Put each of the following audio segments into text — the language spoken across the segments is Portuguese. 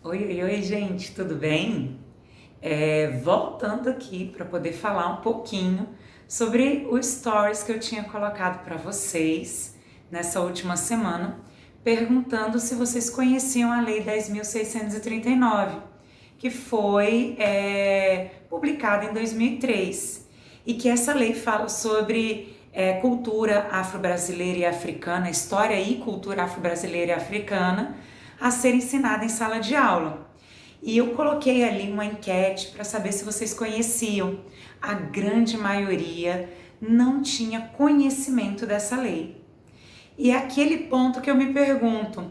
Oi, gente, tudo bem? Voltando aqui para poder falar um pouquinho sobre o stories que eu tinha colocado para vocês nessa última semana, perguntando se vocês conheciam a Lei 10.639, que foi publicada em 2003, e que essa lei fala sobre cultura afro-brasileira e africana, história e cultura afro-brasileira e africana, a ser ensinada em sala de aula. E eu coloquei ali uma enquete para saber se vocês conheciam. A grande maioria não tinha conhecimento dessa lei. E é aquele ponto que eu me pergunto: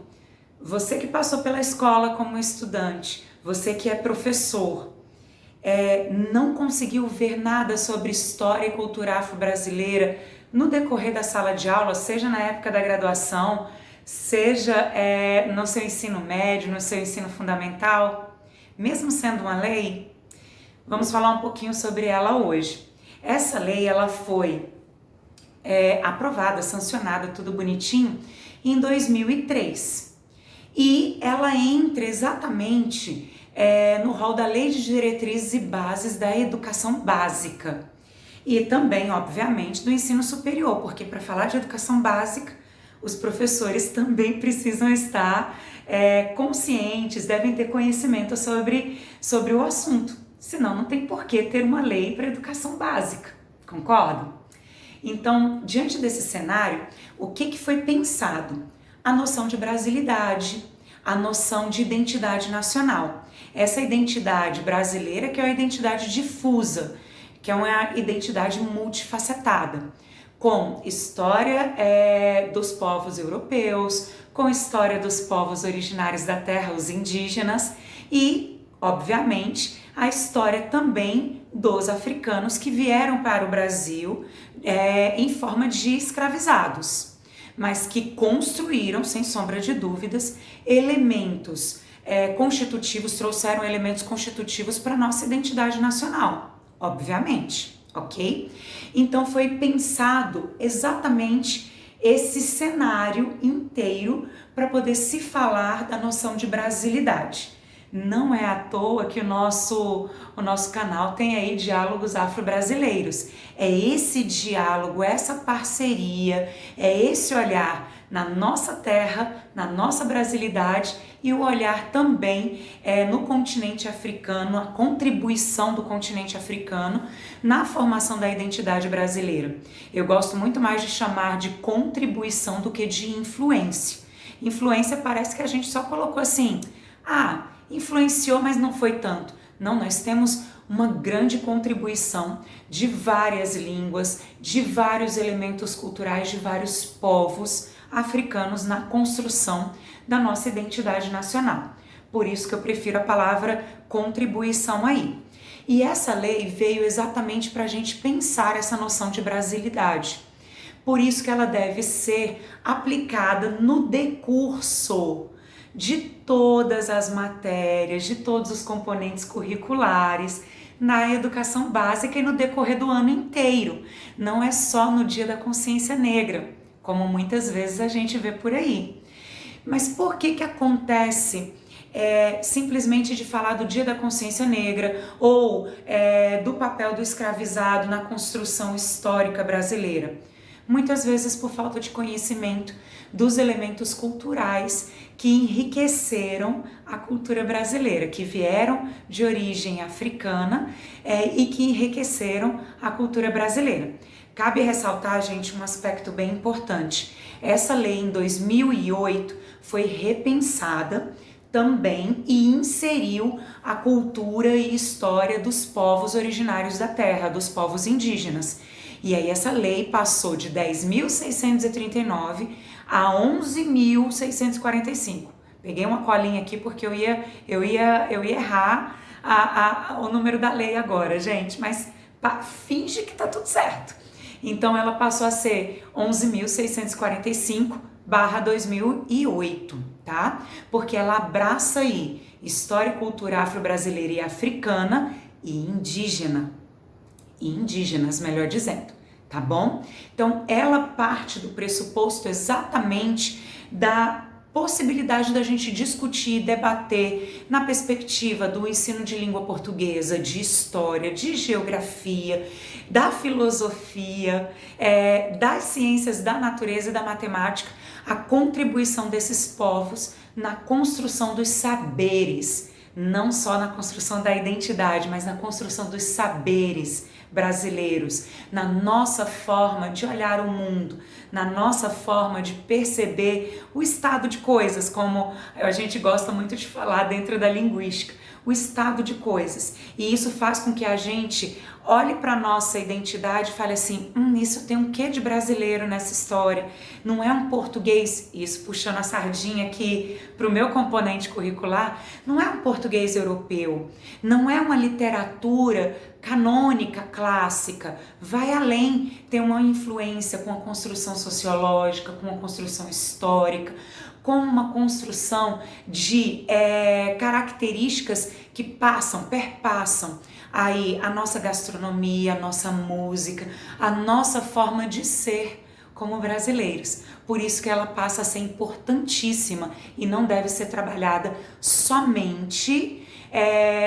você que passou pela escola como estudante, você que é professor, não conseguiu ver nada sobre história e cultura afro-brasileira no decorrer da sala de aula, seja na época da graduação, seja no seu ensino médio, no seu ensino fundamental, mesmo sendo uma lei? Vamos falar um pouquinho sobre ela hoje. Essa lei ela foi aprovada, sancionada, tudo bonitinho, em 2003. E ela entra exatamente no rol da Lei de Diretrizes e Bases da Educação Básica. E também, obviamente, do ensino superior, porque para falar de educação básica, os professores também precisam estar conscientes, devem ter conhecimento sobre o assunto. Senão não tem por que ter uma lei para educação básica, concordam? Então, diante desse cenário, o que foi pensado? A noção de brasilidade, a noção de identidade nacional. Essa identidade brasileira que é uma identidade difusa, que é uma identidade multifacetada, com história dos povos europeus, com história dos povos originários da terra, os indígenas, e, obviamente, a história também dos africanos que vieram para o Brasil em forma de escravizados, mas que construíram, sem sombra de dúvidas, elementos constitutivos, trouxeram elementos constitutivos para a nossa identidade nacional, obviamente, ok? Então foi pensado exatamente esse cenário inteiro para poder se falar da noção de brasilidade. Não é à toa que o nosso canal tem aí diálogos afro-brasileiros. É esse diálogo, essa parceria, é esse olhar na nossa terra, na nossa brasilidade e o olhar também no continente africano, a contribuição do continente africano na formação da identidade brasileira. Eu gosto muito mais de chamar de contribuição do que de influência. Influência parece que a gente só colocou assim, influenciou, mas não foi tanto. Não, nós temos uma grande contribuição de várias línguas, de vários elementos culturais, de vários povos africanos na construção da nossa identidade nacional. Por isso que eu prefiro a palavra contribuição aí. E essa lei veio exatamente para a gente pensar essa noção de brasilidade. Por isso que ela deve ser aplicada no decurso de todas as matérias, de todos os componentes curriculares, na educação básica e no decorrer do ano inteiro. Não é só no Dia da Consciência Negra, como muitas vezes a gente vê por aí. Mas por que acontece simplesmente de falar do Dia da Consciência Negra ou do papel do escravizado na construção histórica brasileira? Muitas vezes por falta de conhecimento dos elementos culturais que enriqueceram a cultura brasileira, que vieram de origem africana e que enriqueceram a cultura brasileira. Cabe ressaltar, gente, um aspecto bem importante. Essa lei em 2008 foi repensada também e inseriu a cultura e história dos povos originários da terra, dos povos indígenas. E aí essa lei passou de 10.639 a 11.645. Peguei uma colinha aqui porque eu ia errar o número da lei agora, gente, mas finge que tá tudo certo. Então ela passou a ser 11.645/2008, tá? Porque ela abraça aí história e cultura afro-brasileira e africana e indígena. E indígenas, melhor dizendo, tá bom? Então ela parte do pressuposto exatamente da possibilidade da gente discutir, debater na perspectiva do ensino de língua portuguesa, de história, de geografia, da filosofia, das ciências da natureza e da matemática, a contribuição desses povos na construção dos saberes, não só na construção da identidade, mas na construção dos saberes brasileiros, na nossa forma de olhar o mundo, na nossa forma de perceber o estado de coisas, como a gente gosta muito de falar dentro da linguística, o estado de coisas. E isso faz com que a gente olhe para a nossa identidade e fale assim, isso tem um quê de brasileiro nessa história? Não é um português, isso puxando a sardinha aqui para o meu componente curricular, não é um português europeu, não é uma literatura canônica, clássica, vai além, tem uma influência com a construção sociológica, com a construção histórica, com uma construção de características que perpassam aí a nossa gastronomia, a nossa música, a nossa forma de ser como brasileiros. Por isso que ela passa a ser importantíssima e não deve ser trabalhada somente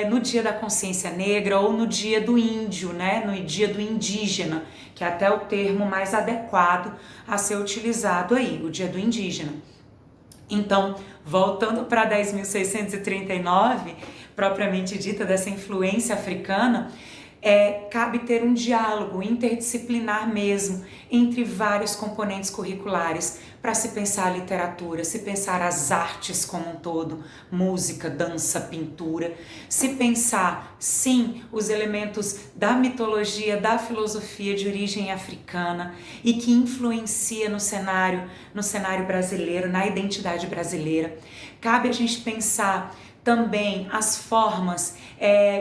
no dia da consciência negra ou no dia do índio, né? No dia do indígena, que é até o termo mais adequado a ser utilizado aí, o dia do indígena. Então, voltando para 10.639, propriamente dita, dessa influência africana, cabe ter um diálogo interdisciplinar mesmo entre vários componentes curriculares para se pensar a literatura, se pensar as artes como um todo, música, dança, pintura, se pensar, sim, os elementos da mitologia, da filosofia de origem africana e que influencia no cenário brasileiro, na identidade brasileira. Cabe a gente pensar também as formas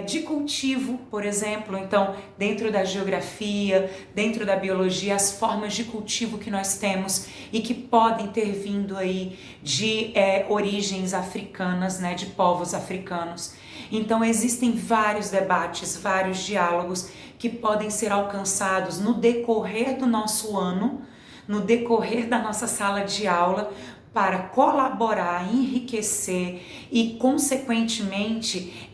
de cultivo, por exemplo, então dentro da geografia, dentro da biologia, as formas de cultivo que nós temos e que podem ter vindo aí de origens africanas, né, de povos africanos. Então existem vários debates, vários diálogos que podem ser alcançados no decorrer do nosso ano, no decorrer da nossa sala de aula, para colaborar, enriquecer e, consequentemente,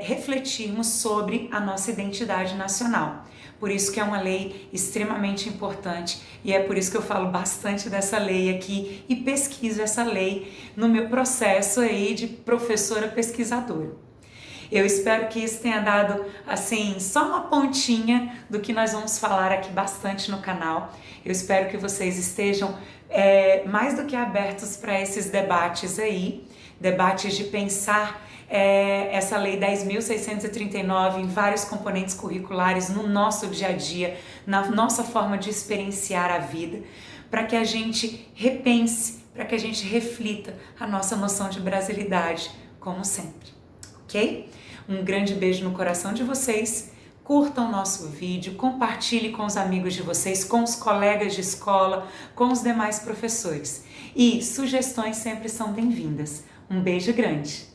refletirmos sobre a nossa identidade nacional. Por isso que é uma lei extremamente importante e é por isso que eu falo bastante dessa lei aqui e pesquiso essa lei no meu processo aí de professora pesquisadora. Eu espero que isso tenha dado, assim, só uma pontinha do que nós vamos falar aqui bastante no canal. Eu espero que vocês estejam mais do que abertos para esses debates aí, debates de pensar essa lei 10.639 em vários componentes curriculares no nosso dia a dia, na nossa forma de experienciar a vida, para que a gente repense, para que a gente reflita a nossa noção de brasilidade, como sempre, ok? Um grande beijo no coração de vocês. Curtam o nosso vídeo, compartilhe com os amigos de vocês, com os colegas de escola, com os demais professores. E sugestões sempre são bem-vindas. Um beijo grande!